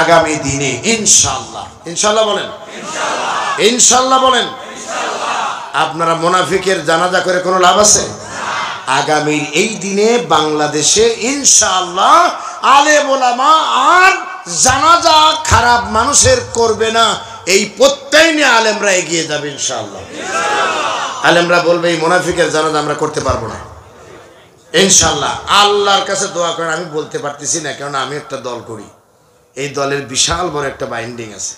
আগামী দিনে ইনশাআল্লাহ, ইনশাআল্লাহ বলেন, ইনশাআল্লাহ বলেন, আপনারা মুনাফিকের জানাজা করে কোনো লাভ আছে? আগামীর এই দিনে বাংলাদেশে ইনশাআল্লাহ আলেম ওলামা আর জানাজা খারাপ মানুষের করবে না, এই প্রত্যয় নিয়ে আলেমরা এগিয়ে যাবে ইনশাআল্লাহ। আলেমরা বলবে এই মুনাফিকের জানাজা আমরা করতে পারবো না ইনশাআল্লাহ। আল্লাহর কাছে দোয়া করেন। আমি বলতে পারতেছি না, কারণ আমি একটা দল করি, এই দলের বিশাল বড় একটা বাইন্ডিং আছে,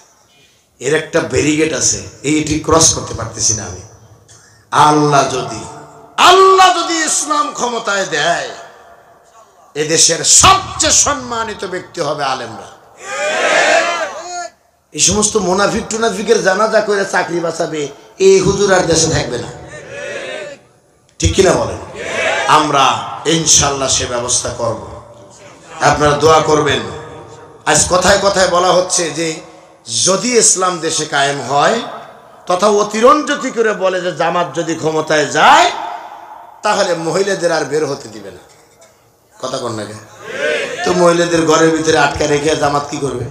এর একটা ব্যারিকেড আছে, এইটি ক্রস করতে পারতেছি না আমি। আল্লাহ যদি ইসলাম ক্ষমতায় দেয়, এদেশের সবচেয়ে সম্মানিত ব্যক্তি হবে আলেমরা। এই সমস্ত মুনাফিক টুনাফিকের জানাজা করে চাকরি বাঁচাবে এই হুজুর আর দেশে থাকবে না, ঠিক কিনা বলেন? আমরা ইনশাআল্লাহ সে ব্যবস্থা করব, আপনারা দোয়া করবেন। আজ কথায় কথায় বলা হচ্ছে যে যদি ইসলাম দেশে কায়েম হয়, তথা অতিরঞ্জিত করে বলে যে জামাত যদি ক্ষমতায় যায় তাহলে মহিলাদের আর বের হতে দিবে না। কথা কন না? তো মহিলাদের ঘরের ভিতরে আটকা রেখে জামাত কি করবে?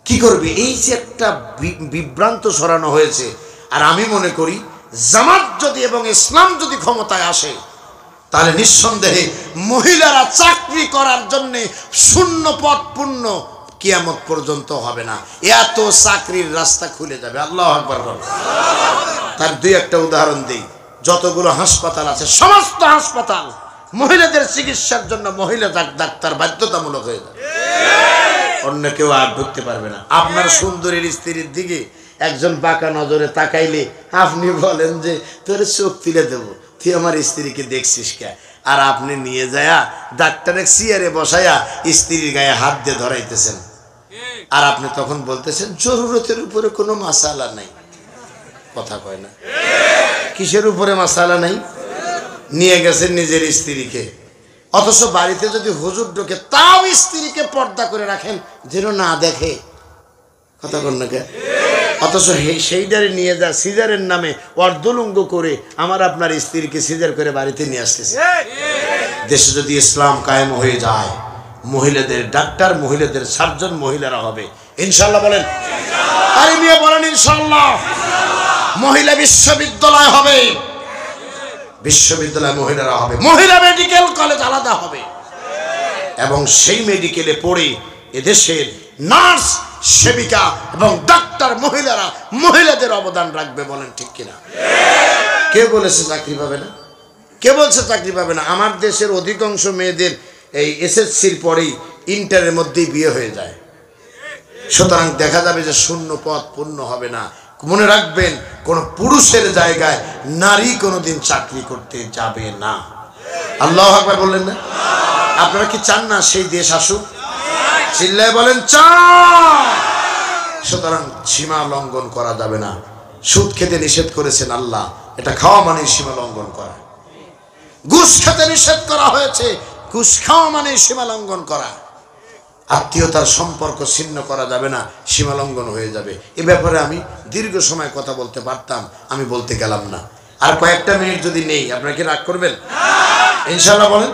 কি করবে? এই যে একটা বিভ্রান্ত ছড়ানো হয়েছে। আর আমি মনে করি জামাত যদি এবং ইসলাম যদি ক্ষমতায় আসে, তাহলে নিঃসন্দেহে মহিলারা চাকরি করার জন্য শূন্য পদ পূর্ণ কিয়ামত পর্যন্ত হবে না, এত চাকরির রাস্তা খুলে যাবে। আল্লাহু আকবার। তার দুই একটা উদাহরণ দিই। যতগুলো হাসপাতাল আছে, সমস্ত হাসপাতাল মহিলাদের চিকিৎসার জন্য মহিলা ডাক্তার বাধ্যতামূলক হয়ে যাবে, অন্য কেউ আর ঢুকতে পারবে না। আপনার সুন্দরীর স্ত্রীর দিকে একজন বাঁকা নজরে তাকাইলে আপনি বলেন যে তোর চোখ তুলে দেবো, তুই আমার স্ত্রীকে দেখছিস কে? আর আপনি নিয়ে যায়া ডাক্তারের চেয়ারে বসায়া স্ত্রীর গায়ে হাত দিয়ে ধরাইতেছেন, আর আপনি তখন বলতেছেন জরুরতের উপরে কোনো মাসালা নাই। কথা কয় না? কিসের উপরে মাসালা নাই? নিয়ে গেছেন নিজের স্ত্রীকে, অথচ বাড়িতে যদি হুজুর ঢোকে তাও স্ত্রীকে পর্দা করে রাখেন যেন না দেখে। কথা কন না কে? অথচ সেইটারে নিয়ে যা সিজারের নামে অর্ধলুঙ্গ করে আমার আপনার স্ত্রীকে সিজার করে বাড়িতে নিয়ে আসতেছে। দেশে যদি ইসলাম কায়েম হয়ে যায়, মহিলাদের ডাক্তার, মহিলাদের সার্জন মহিলারা হবে ইনশাআল্লাহ। বলেন আরে মিয়া বলেন ইনশাআল্লাহ। মহিলা বিশ্ববিদ্যালয় হবে, বিশ্ববিদ্যালয় মহিলারা হবে, মহিলা মেডিকেল কলেজ আলাদা হবে, এবং সেই মেডিকেলে পড়ে এদেশের নার্স, সেবিকা এবং ডাক্তার মহিলারা মহিলাদের অবদান রাখবে। বলেন ঠিক কিনা? কে বলেছে চাকরি পাবে না? কে বলছে চাকরি পাবে না? আমার দেশের অধিকাংশ মেয়েদের এই এসএসসির পরেই ইন্টারের মধ্যেই বিয়ে হয়ে যায়। সুতরাং দেখা যাবে যে শূন্য পদ পূর্ণ হবে না। মনে রাখবেন, কোন পুরুষের জায়গায় নারী কোনোদিন চাকরি করতে যাবে না। আল্লাহু আকবার বললেন না? আপনারা কি চান না সেই দেশ আসুক? চিল্লায় বলেন চান। সুতরাং সীমা লঙ্ঘন করা যাবে না। সুদ খেতে নিষেধ করেছেন আল্লাহ, এটা খাওয়া মানে সীমা লঙ্ঘন করা। ঘুষ খেতে নিষেধ করা হয়েছে, ঘুষ খাওয়া মানে সীমা লঙ্ঘন করা। আত্মীয়তার সম্পর্ক ছিন্ন করা যাবে না, সীমা লঙ্ঘন হয়ে যাবে। এ ব্যাপারে আমি দীর্ঘ সময় কথা বলতে পারতাম, আমি বলতে গেলাম না। আর কয়েকটা মিনিট যদি নেই, আপনারা কি রাগ করবেন? ইনশাআল্লাহ বলেন।